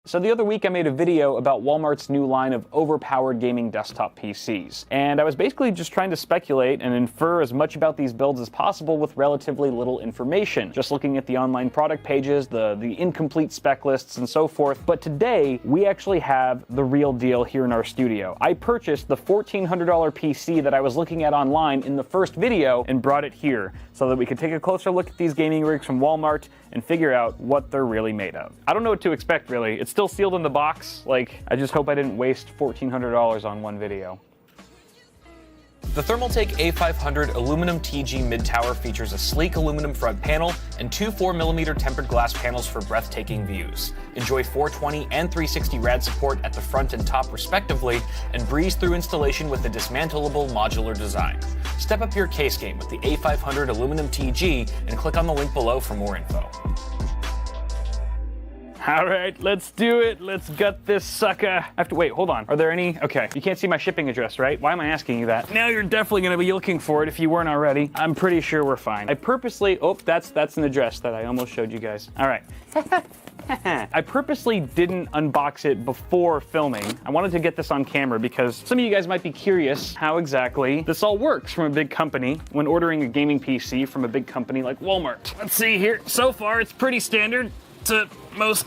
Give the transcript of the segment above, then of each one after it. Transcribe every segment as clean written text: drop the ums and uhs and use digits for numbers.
So the other week I made a video about Walmart's new line of overpowered gaming desktop PCs. And I was basically just trying to speculate and infer as much about these builds as possible with relatively little information. Just looking at the online product pages, the incomplete spec lists and so forth. But today, we actually have the real deal here in our studio. I purchased the $1,400 PC that I was looking at online in the first video and brought it here so that we could take a closer look at these gaming rigs from Walmart and figure out what they're really made of. I don't know what to expect really. It's still sealed in the box. Like, I just hope I didn't waste $1,400 on one video. The Thermaltake A500 aluminum TG mid-tower features a sleek aluminum front panel and two 4mm tempered glass panels for breathtaking views. Enjoy 420 and 360 rad support at the front and top respectively, and breeze through installation with the dismantleable modular design. Step up your case game with the A500 aluminum TG and click on the link below for more info. All right, let's do it. Let's gut this sucker. I have to wait, hold on. Are there any? Okay, you can't see my shipping address, right? Why am I asking you that? Now you're definitely gonna be looking for it if you weren't already. I'm pretty sure we're fine. I purposely, oh, that's an address that I almost showed you guys. All right. I purposely didn't unbox it before filming. I wanted to get this on camera because some of you guys might be curious how exactly this all works from a big company when ordering a gaming PC from a big company like Walmart. Let's see here. So far, it's pretty standard to most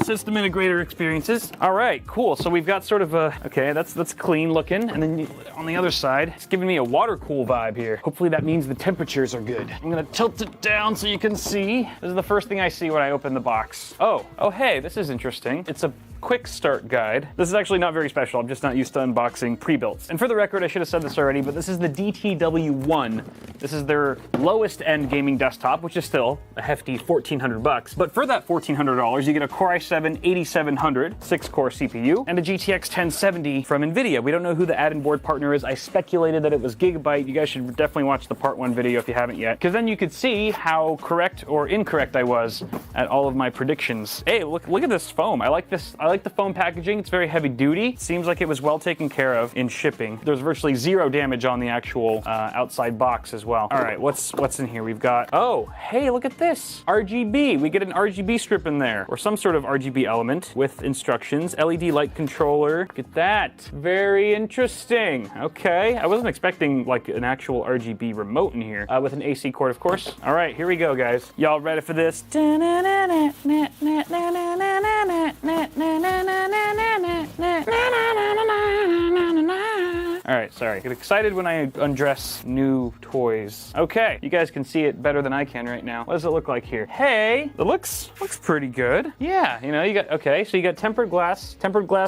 system integrator experiences. All right, cool. So we've got sort of a, okay, that's clean looking. And then on the other side, it's giving me a water cool vibe here. Hopefully that means the temperatures are good. I'm gonna tilt it down so you can see. This is the first thing I see when I open the box. Oh, hey, this is interesting. It's a quick start guide. This is actually not very special. I'm just not used to unboxing pre-builts. And for the record, I should have said this already, but this is the DTW1. This is their lowest end gaming desktop, which is still a hefty $1,400. But for that $1,400, you get a Core i7-8700 6-core CPU and a GTX 1070 from NVIDIA. We don't know who the add-in board partner is. I speculated that it was Gigabyte. You guys should definitely watch the part 1 video if you haven't yet, because then you could see how correct or incorrect I was at all of my predictions. Hey, look at this foam. I like this. I like the foam packaging. It's very heavy duty. Seems like it was well taken care of in shipping. There's virtually zero damage on the actual outside box as well. All right, what's in here? We've got, oh, hey, look at this. RGB. We get an RGB strip in there, or some sort of RGB element with instructions. LED light controller. Look at that. Very interesting. Okay, I wasn't expecting like an actual RGB remote in here with an AC cord, of course. All right, here we go, guys. Y'all ready for this? All right, sorry. Get excited when I undress new toys. Okay, you guys can see it better than I can right now. What does it look like here? Hey, it looks pretty good. Yeah, you know, you got, okay, so you got tempered glass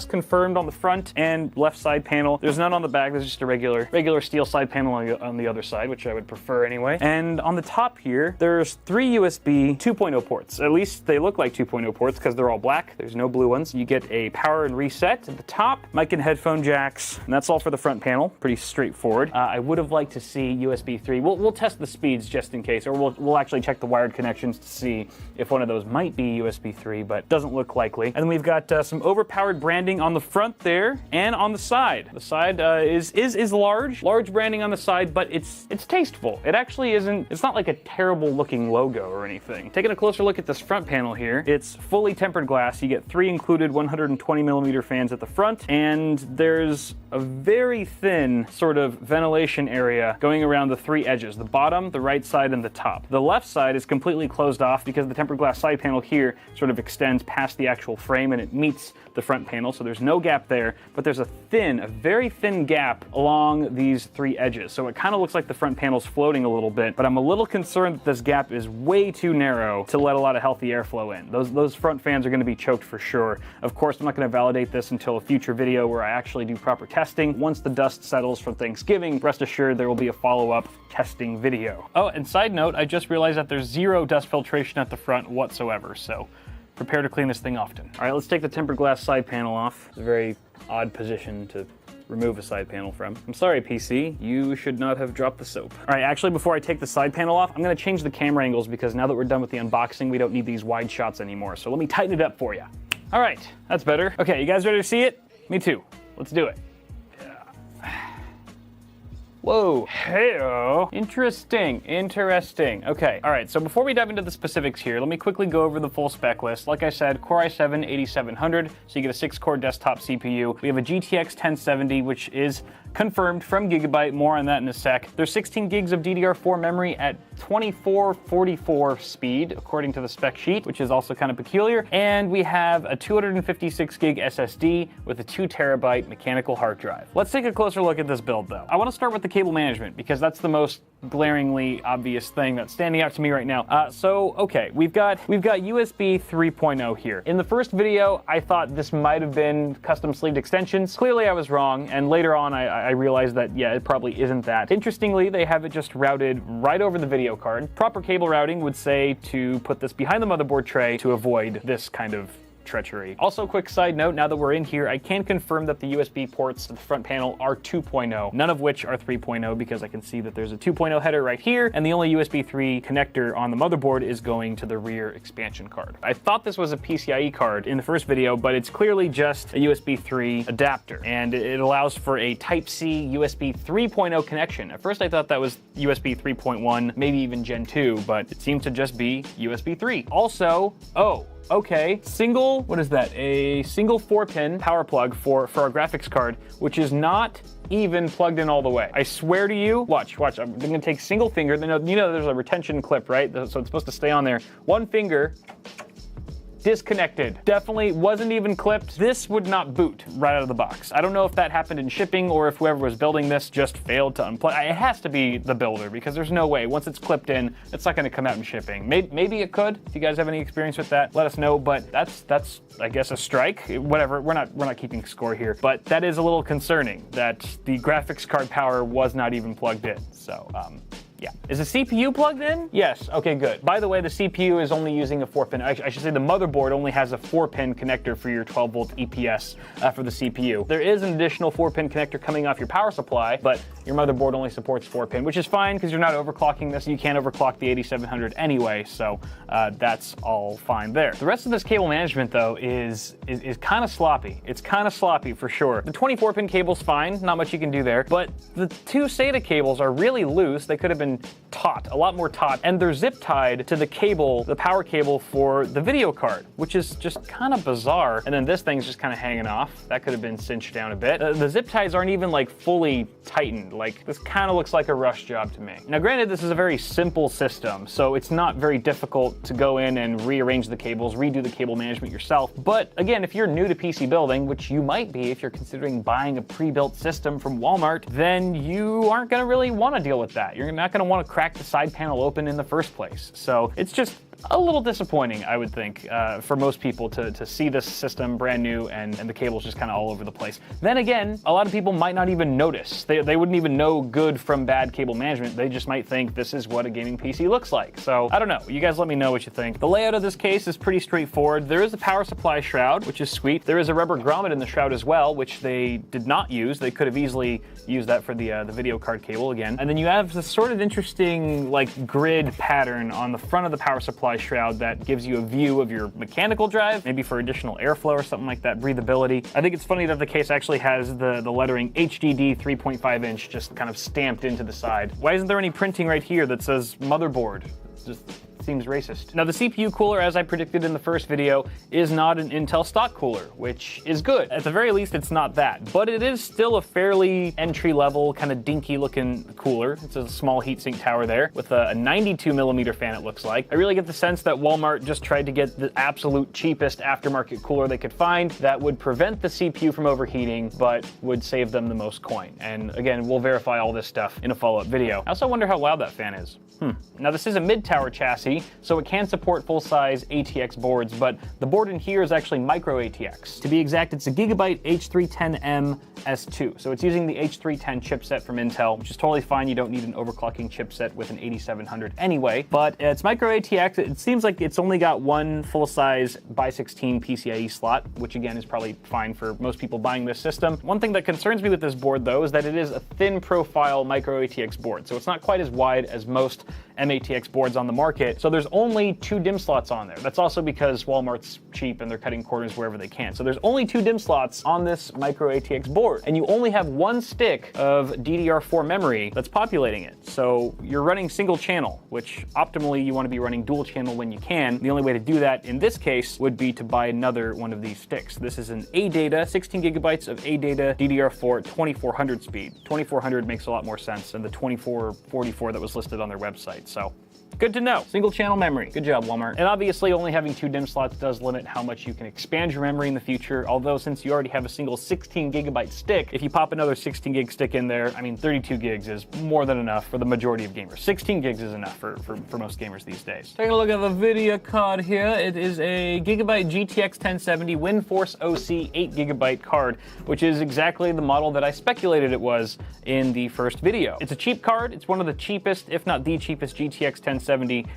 confirmed on the front and left side panel. There's none on the back. There's just a regular steel side panel on the other side, which I would prefer anyway. And on the top here, there's 3 USB 2.0 ports. At least they look like 2.0 ports because they're all black. There's no blue ones. You get a power and reset at the top, mic and headphone jacks, and that's all for the front panel. Pretty straightforward. I would have liked to see USB 3. We'll test the speeds just in case, or we'll actually check the wired connections to see if one of those might be USB 3, but doesn't look likely. And then we've got some overpowered branding on the front there and on the side. The side is large branding on the side, but it's tasteful. It actually isn't. It's not like a terrible looking logo or anything. Taking a closer look at this front panel here, it's fully tempered glass. You get 3 included 120mm fans at the front, and there's a very thin sort of ventilation area going around the 3 edges, the bottom, the right side, and the top. The left side is completely closed off because the tempered glass side panel here sort of extends past the actual frame and it meets the front panel, so there's no gap there, but there's a very thin gap along these 3 edges. So it kind of looks like the front panel's floating a little bit, but I'm a little concerned that this gap is way too narrow to let a lot of healthy airflow in. Those front fans are going to be choked for sure. Of course, I'm not going to validate this until a future video where I actually do proper testing. Once the dust settles from Thanksgiving, rest assured there will be a follow-up testing video. Oh, and side note, I just realized that there's 0 dust filtration at the front whatsoever, so prepare to clean this thing often. All right, let's take the tempered glass side panel off. It's a very odd position to remove a side panel from. I'm sorry, PC, you should not have dropped the soap. All right, actually, before I take the side panel off, I'm gonna change the camera angles because now that we're done with the unboxing, we don't need these wide shots anymore. So let me tighten it up for you. All right, that's better. Okay, you guys ready to see it? Me too. Let's do it. Whoa, hey-oh. Interesting. Okay, all right, so before we dive into the specifics here, let me quickly go over the full spec list. Like I said, Core i7 8700, so you get a 6-core desktop CPU. We have a GTX 1070, which is confirmed from Gigabyte, more on that in a sec. There's 16 gigs of DDR4 memory at 2444 speed, according to the spec sheet, which is also kind of peculiar. And we have a 256 gig SSD with a 2 terabyte mechanical hard drive. Let's take a closer look at this build though. I want to start with the cable management because that's the most glaringly obvious thing that's standing out to me right now. Okay, we've got USB 3.0 here. In the first video, I thought this might have been custom sleeved extensions. Clearly I was wrong, and later on I realized that, yeah, it probably isn't that. Interestingly, they have it just routed right over the video card. Proper cable routing would say to put this behind the motherboard tray to avoid this kind of treachery. Also, quick side note, now that we're in here, I can confirm that the USB ports to the front panel are 2.0, none of which are 3.0 because I can see that there's a 2.0 header right here, and the only USB 3 connector on the motherboard is going to the rear expansion card. I thought this was a PCIe card in the first video, but it's clearly just a USB 3 adapter, and it allows for a Type-C USB 3.0 connection. At first I thought that was USB 3.1, maybe even Gen 2, but it seems to just be USB 3. Also, okay, a single 4-pin power plug for our graphics card, which is not even plugged in all the way. I swear to you, watch, I'm gonna take single finger, you know there's a retention clip, right? So it's supposed to stay on there. One finger, disconnected. Definitely wasn't even clipped. This would not boot right out of the box. I don't know if that happened in shipping or if whoever was building this just failed to unplug. It has to be the builder because there's no way. Once it's clipped in, it's not gonna come out in shipping. Maybe it could. If you guys have any experience with that, let us know, but that's I guess a strike. Whatever, we're not keeping score here, but that is a little concerning that the graphics card power was not even plugged in. So, yeah. Is the CPU plugged in? Yes. Okay, good. By the way, the CPU is only using a 4-pin. I should say the motherboard only has a 4-pin connector for your 12-volt EPS for the CPU. There is an additional 4-pin connector coming off your power supply, but your motherboard only supports 4-pin, which is fine because you're not overclocking this. You can't overclock the 8700 anyway, so that's all fine there. The rest of this cable management, though, is kind of sloppy. It's kind of sloppy for sure. The 24-pin cable's fine. Not much you can do there, but the 2 SATA cables are really loose. They could have been taut, a lot more taut, and they're zip tied to the cable, the power cable for the video card, which is just kind of bizarre. And then this thing's just kind of hanging off. That could have been cinched down a bit. The zip ties aren't even like fully tightened. Like this kind of looks like a rush job to me. Now granted, this is a very simple system, so it's not very difficult to go in and rearrange the cables, redo the cable management yourself. But again, if you're new to PC building, which you might be if you're considering buying a pre-built system from Walmart, then you aren't gonna really wanna deal with that. You're not gonna want to crack the side panel open in the first place. So it's just a little disappointing, I would think, for most people to see this system brand new and the cables just kind of all over the place. Then again, a lot of people might not even notice. They wouldn't even know good from bad cable management. They just might think this is what a gaming PC looks like. So I don't know. You guys let me know what you think. The layout of this case is pretty straightforward. There is a power supply shroud, which is sweet. There is a rubber grommet in the shroud as well, which they did not use. They could have easily used that for the video card cable again. And then you have this sort of interesting like grid pattern on the front of the power supply shroud that gives you a view of your mechanical drive, maybe for additional airflow or something like that, breathability. I think it's funny that the case actually has the lettering HDD 3.5 inch just kind of stamped into the side. Why isn't there any printing right here that says motherboard? Just seems racist. Now the CPU cooler, as I predicted in the first video, is not an Intel stock cooler, which is good. At the very least, it's not that, but it is still a fairly entry-level, kind of dinky looking cooler. It's a small heatsink tower there with a 92mm fan, it looks like. I really get the sense that Walmart just tried to get the absolute cheapest aftermarket cooler they could find that would prevent the CPU from overheating, but would save them the most coin. And again, we'll verify all this stuff in a follow-up video. I also wonder how loud that fan is. Now this is a mid-tower chassis, so it can support full-size ATX boards, but the board in here is actually micro ATX. To be exact, it's a Gigabyte H310M S2, so it's using the H310 chipset from Intel, which is totally fine. You don't need an overclocking chipset with an 8700 anyway, but it's micro ATX. It seems like it's only got one full-size x 16 PCIe slot, which again is probably fine for most people buying this system. One thing that concerns me with this board though is that it is a thin profile micro ATX board, so it's not quite as wide as most MATX boards on the market. So there's only 2 DIMM slots on there. That's also because Walmart's cheap and they're cutting corners wherever they can. So there's only 2 DIMM slots on this micro ATX board, and you only have 1 stick of DDR4 memory that's populating it. So you're running single channel, which optimally you want to be running dual channel when you can. The only way to do that in this case would be to buy another one of these sticks. This is an ADATA, 16 gigabytes of ADATA DDR4 at 2400 speed. 2400 makes a lot more sense than the 2444 that was listed on their website. So good to know. Single channel memory. Good job, Walmart. And obviously only having 2 DIMM slots does limit how much you can expand your memory in the future, although since you already have a single 16 gigabyte stick, if you pop another 16 gig stick in there, I mean 32 gigs is more than enough for the majority of gamers. 16 gigs is enough for most gamers these days. Take a look at the video card here. It is a Gigabyte GTX 1070 WindForce OC 8 gigabyte card, which is exactly the model that I speculated it was in the first video. It's a cheap card. It's one of the cheapest, if not the cheapest GTX 1070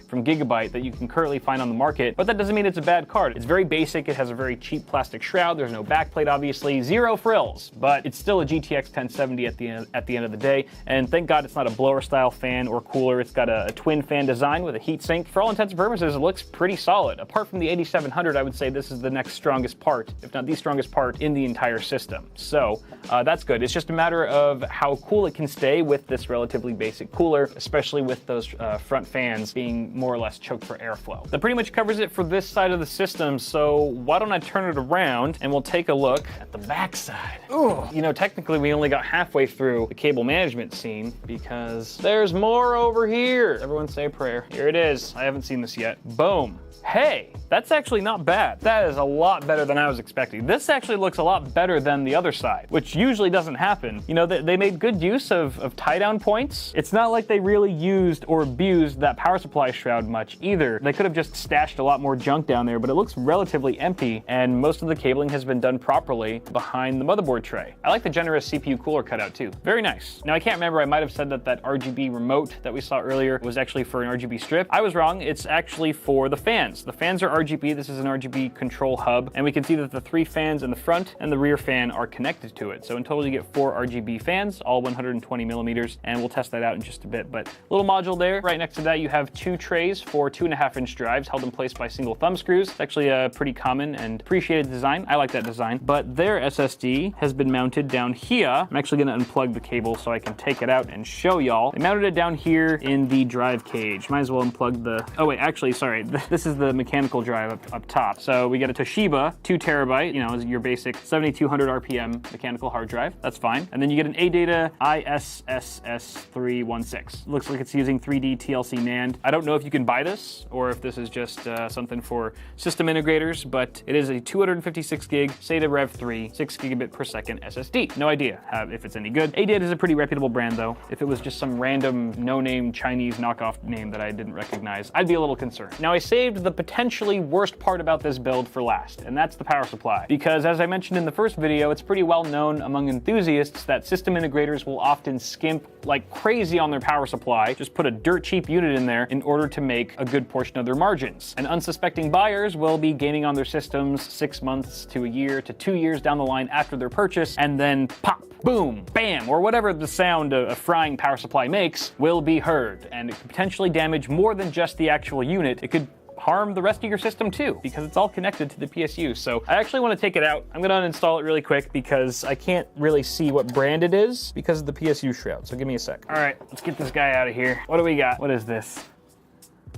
from Gigabyte that you can currently find on the market, but that doesn't mean it's a bad card. It's very basic. It has a very cheap plastic shroud. There's no backplate, obviously, 0 frills, but it's still a GTX 1070 at the end of the day. And thank God it's not a blower style fan or cooler. It's got a twin fan design with a heatsink. For all intents and purposes, it looks pretty solid. Apart from the 8700, I would say this is the next strongest part, if not the strongest part in the entire system. So that's good. It's just a matter of how cool it can stay with this relatively basic cooler, especially with those front fans being more or less choked for airflow. That pretty much covers it for this side of the system, so why don't I turn it around and we'll take a look at the back side. Ooh, you know, technically we only got halfway through the cable management scene because there's more over here. Everyone say a prayer. Here it is. I haven't seen this yet. Boom. Hey, that's actually not bad. That is a lot better than I was expecting. This actually looks a lot better than the other side, which usually doesn't happen. You know, they made good use of tie-down points. It's not like they really used or abused that power supply shroud much either. They could have just stashed a lot more junk down there, but it looks relatively empty, and most of the cabling has been done properly behind the motherboard tray. I like the generous CPU cooler cutout too. Very nice. Now, I can't remember, I might have said that RGB remote that we saw earlier was actually for an RGB strip. I was wrong. It's actually for the fans. The fans are RGB. This is an RGB control hub, and we can see that the 3 fans in the front and the rear fan are connected to it. So in total, you get 4 RGB fans, all 120 millimeters, and we'll test that out in just a bit. But little module there. Right next to that, you have 2 trays for 2.5-inch drives held in place by single thumb screws. It's actually a pretty common and appreciated design. I like that design. But their SSD has been mounted down here. I'm actually going to unplug the cable so I can take it out and show y'all. They mounted it down here in the drive cage. Might as well unplug the... Oh wait, actually, sorry. This is the mechanical drive up top. So we get a Toshiba 2 terabyte, you know, is your basic 7200 RPM mechanical hard drive. That's fine. And then you get an ADATA ISSS316. Looks like it's using 3D TLC NAND. I don't know if you can buy this or if this is just something for system integrators, but it is a 256 gig SATA Rev 3, 6 gigabit per second SSD. No idea if it's any good. ADATA is a pretty reputable brand though. If it was just some random no-name Chinese knockoff name that I didn't recognize, I'd be a little concerned. Now, I saved the potentially worst part about this build for last, and that's the power supply. Because as I mentioned in the first video, it's pretty well known among enthusiasts that system integrators will often skimp like crazy on their power supply, just put a dirt cheap unit in there in order to make a good portion of their margins. And unsuspecting buyers will be gaining on their systems 6 months to a year to 2 years down the line after their purchase, and then pop, boom, bam, or whatever the sound a frying power supply makes will be heard, and it could potentially damage more than just the actual unit. It could harm the rest of your system too, because it's all connected to the PSU. So I actually want to take it out. I'm going to uninstall it really quick because I can't really see what brand it is because of the PSU shroud. So give me a sec. All right, let's get this guy out of here. What do we got? What is this?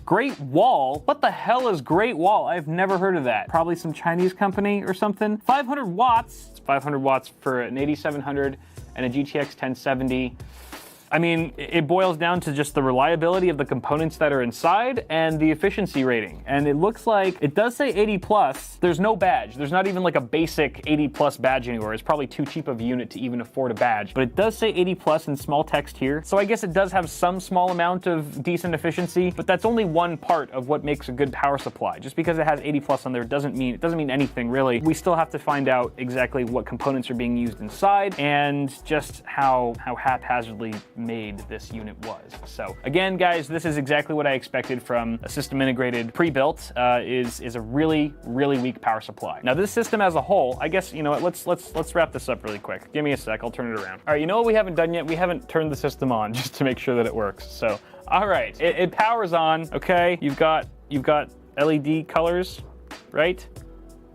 Great Wall? What the hell is Great Wall? I've never heard of that. Probably some Chinese company or something. 500 watts. It's 500 watts for an 8700 and a GTX 1070. I mean, it boils down to just the reliability of the components that are inside and the efficiency rating. And it looks like, it does say 80 plus. There's no badge. There's not even like a basic 80 plus badge anywhere. It's probably too cheap of a unit to even afford a badge. But it does say 80 plus in small text here. So I guess it does have some small amount of decent efficiency, but that's only one part of what makes a good power supply. Just because it has 80 plus on there doesn't mean anything really. We still have to find out exactly what components are being used inside and just how haphazardly made this unit was. So again, guys, this is exactly what I expected from a system integrated pre-built. Is a really weak power supply. Now this system as a whole, I guess, you know what, let's wrap this up really quick. Give me a sec, I'll turn it around. All right, you know what we haven't done yet? We haven't turned the system on just to make sure that it works. So All right, it powers on, okay? You've got LED colors, right?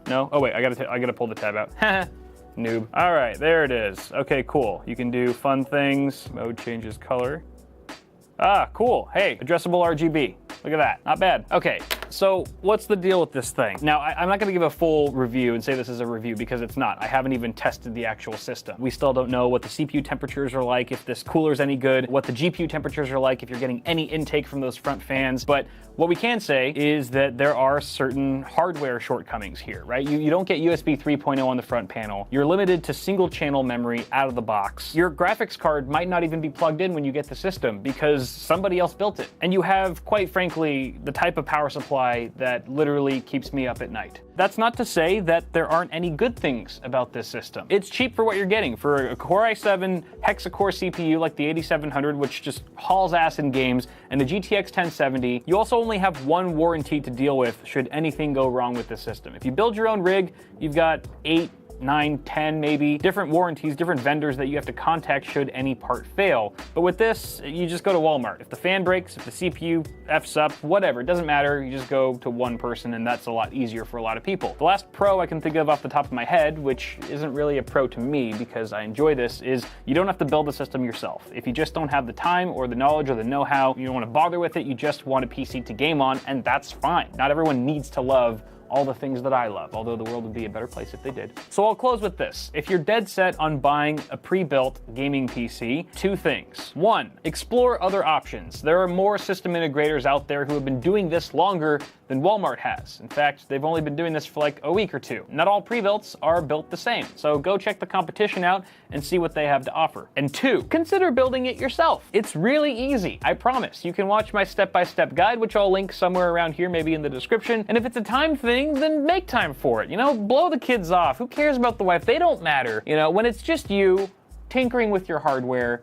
No? Oh wait, I gotta pull the tab out. Noob. All right, there it is. Okay, cool. You can do fun things. Mode changes color. Ah, cool. Hey, addressable RGB. Look at that, not bad. Okay, so what's the deal with this thing? Now, I'm not gonna give a full review and say this is a review because it's not. I haven't even tested the actual system. We still don't know what the CPU temperatures are like, if this cooler's any good, what the GPU temperatures are like, if you're getting any intake from those front fans. But what we can say is that there are certain hardware shortcomings here, right? You don't get USB 3.0 on the front panel. You're limited to single channel memory out of the box. Your graphics card might not even be plugged in when you get the system because somebody else built it. And you have, quite frankly, the type of power supply that literally keeps me up at night. That's not to say that there aren't any good things about this system. It's cheap for what you're getting. For a Core i7 hexa-core CPU like the 8700, which just hauls ass in games, and the GTX 1070, you also only have one warranty to deal with should anything go wrong with the system. If you build your own rig, you've got 8, 9, 10 maybe, different warranties, different vendors that you have to contact should any part fail. But with this, you just go to Walmart. If the fan breaks, if the CPU F's up, whatever, it doesn't matter, you just go to one person and that's a lot easier for a lot of people. The last pro I can think of off the top of my head, which isn't really a pro to me because I enjoy this, is you don't have to build the system yourself. If you just don't have the time or the knowledge or the know-how, you don't want to bother with it, you just want a PC to game on, and that's fine. Not everyone needs to love all the things that I love, although the world would be a better place if they did. So I'll close with this. If you're dead set on buying a pre-built gaming PC, two things. One, explore other options. There are more system integrators out there who have been doing this longer than Walmart has. In fact, they've only been doing this for like a week or two. Not all pre-builts are built the same, so go check the competition out and see what they have to offer. And two, consider building it yourself. It's really easy, I promise. You can watch my step-by-step guide, which I'll link somewhere around here, maybe in the description. And if it's a time thing, then make time for it. You know, blow the kids off. Who cares about the wife? They don't matter. You know, when it's just you tinkering with your hardware,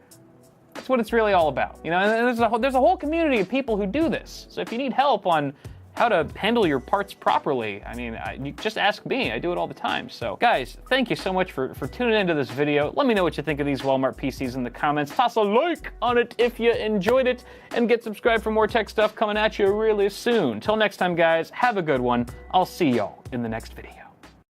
that's what it's really all about. You know, and there's a whole community of people who do this. So if you need help on how to handle your parts properly, I mean, you just ask me. I do it all the time. So guys, thank you so much for tuning into this video. Let me know what you think of these Walmart PCs in the comments. Toss a like on it if you enjoyed it, and get subscribed for more tech stuff coming at you really soon. Till next time, guys, have a good one. I'll see y'all in the next video.